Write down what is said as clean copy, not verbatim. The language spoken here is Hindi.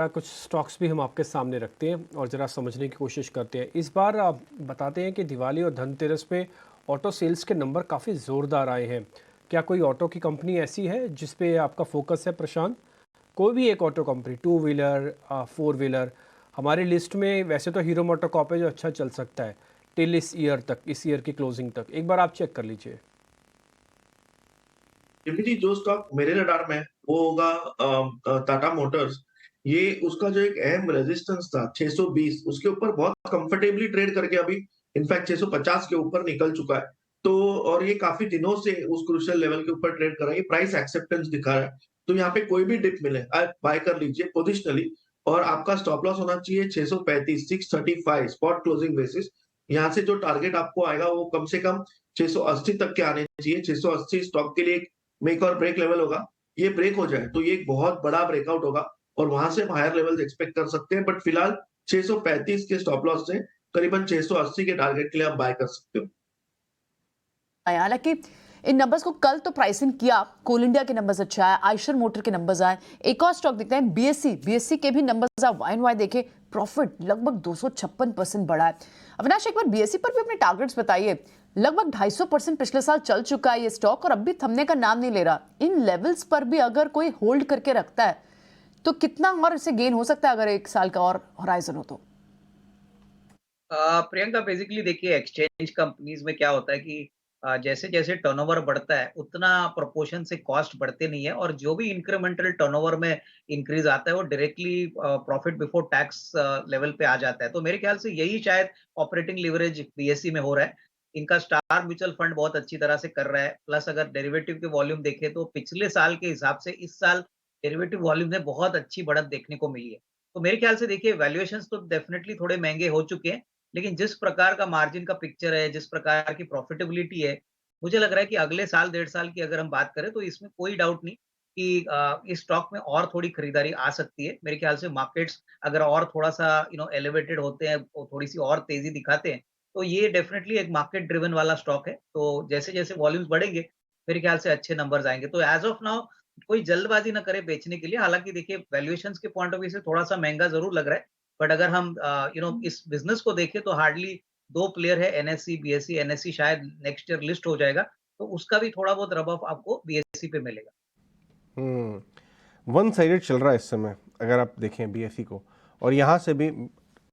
कुछ स्टॉक्स भी हम आपके सामने रखते हैं और ज़रा समझने की कोशिश करते हैं। इस बार आप बताते हैं कि दिवाली और धनतेरस पे ऑटो सेल्स के नंबर काफ़ी ज़ोरदार आए हैं। क्या कोई ऑटो की कंपनी ऐसी है जिस पे आपका फोकस है प्रशांत? कोई भी एक auto company, two wheeler, four wheeler. हमारी लिस्ट में वैसे तो हीरो मोटोकॉप है जो अच्छा चल सकता है टिल इस ईयर तक, इस ईयर की क्लोजिंग तक। एक बार आप चेक कर लीजिए। जी, जो स्टॉक मेरे रडार में है, वो होगा टाटा मोटर्स। ये उसका जो एक अहम रेजिस्टेंस था 620, उसके ऊपर बहुत कंफर्टेबली ट्रेड करके अभी इनफैक्ट 650 के ऊपर निकल चुका है। तो और ये काफी दिनों से उस क्रूशियल लेवल के ऊपर ट्रेड कर रहा है, ये प्राइस एक्सेप्टेंस दिखा रहा है। तो यहाँ पे कोई भी डिप मिले आप बाय कर लीजिए पोजिशनली, और आपका स्टॉप लॉस होना चाहिए 635, 635 स्पॉट क्लोजिंग बेसिस। यहाँ से जो टारगेट आपको आएगा वो कम से कम 680 तक के आने चाहिए। 680 स्टॉक के लिए एक मेक और ब्रेक लेवल होगा। ये ब्रेक हो जाए तो ये एक बहुत बड़ा ब्रेकआउट होगा और वहां से हम हायर लेवल्स एक्सपेक्ट कर सकते हैं। बट फिलहाल 635 के स्टॉप लॉस से करीबन 680 के टारगेट के लिए आप बाय कर सकते हो। हालांकि इन नंबर्स को कल तो प्राइसिंग किया, कोल इंडिया के नंबर्स अच्छा है, आयशर मोटर के नंबर्स आए, एक और स्टॉक दिखते हैं बीएससी के भी नंबर्स आप वाई एंड वाई देखे, प्रॉफिट लगभग 256% बढ़ा है। अविनाश, एक बार बीएससी पर भी अपने टारगेट्स बताइए। लगभग 250% पिछले साल चल चुका है ये स्टॉक और अब भी थमने का नाम नहीं ले रहा। इन लेवल्स पर भी अगर कोई होल्ड करके रखता है तो कितना और इसे गेन हो सकता है अगर एक साल का और होराइजन हो तो? प्रियंका, बेसिकली देखिए, एक्सचेंज कंपनीज में क्या होता है कि जैसे जैसे टर्नओवर बढ़ता है उतना प्रोपोर्शन से कॉस्ट बढ़ते नहीं है, और जो भी इंक्रीमेंटल टर्नओवर में इंक्रीज आता है वो directly profit before tax level पे आ जाता है। तो मेरे ख्याल से यही शायद ऑपरेटिंग लिवरेज बीएससी में हो रहा है। इनका स्टार म्यूचुअल फंड बहुत अच्छी तरह से कर रहा है, प्लस अगर डेरिवेटिव के वॉल्यूम देखें तो पिछले साल के हिसाब से इस साल डेरिवेटिव वॉल्यूम में बहुत अच्छी बढ़त देखने को मिली है। तो मेरे ख्याल से देखिए, वैल्यूएशंस तो डेफिनेटली थोड़े महंगे हो चुके हैं, लेकिन जिस प्रकार का मार्जिन का पिक्चर है, जिस प्रकार की प्रॉफिटेबिलिटी है, मुझे लग रहा है कि अगले साल, डेढ़ साल की अगर हम बात करें तो इसमें कोई डाउट नहीं कि इस स्टॉक में और थोड़ी खरीदारी आ सकती है। मेरे ख्याल से मार्केट्स अगर और थोड़ा-सा एलिवेटेड होते हैं, वो थोड़ी-सी और तेज़ी दिखाते हैं, तो ये डेफिनिटली एक मार्केट ड्रिवन वाला स्टॉक है। तो जैसे-जैसे वॉल्यूम्स बढ़ेंगे, मेरे ख्याल से अच्छे नंबर्स आएँगे। तो एज़ ऑफ नाउ कोई जल्दबाज़ी ना करे बेचने के लिए। हालाँकि देखिए, वैल्यूएशंस के पॉइंट ऑफ व्यू से थोड़ा-सा महँगा ज़रूर लग रहा है। बट अगर हम इस बिज़नेस को देखें तो हार्डली 2 प्लेयर है, एनएससी, बीएससी। एनएससी शायद नेक्स्ट ईयर लिस्ट हो जाएगा, तो उसका भी थोड़ा बहुत रब ऑफ आपको बीएससी पे मिलेगा। वन साइडेड चल रहा है इस समय अगर आप देखें बीएसई को, और यहाँ से भी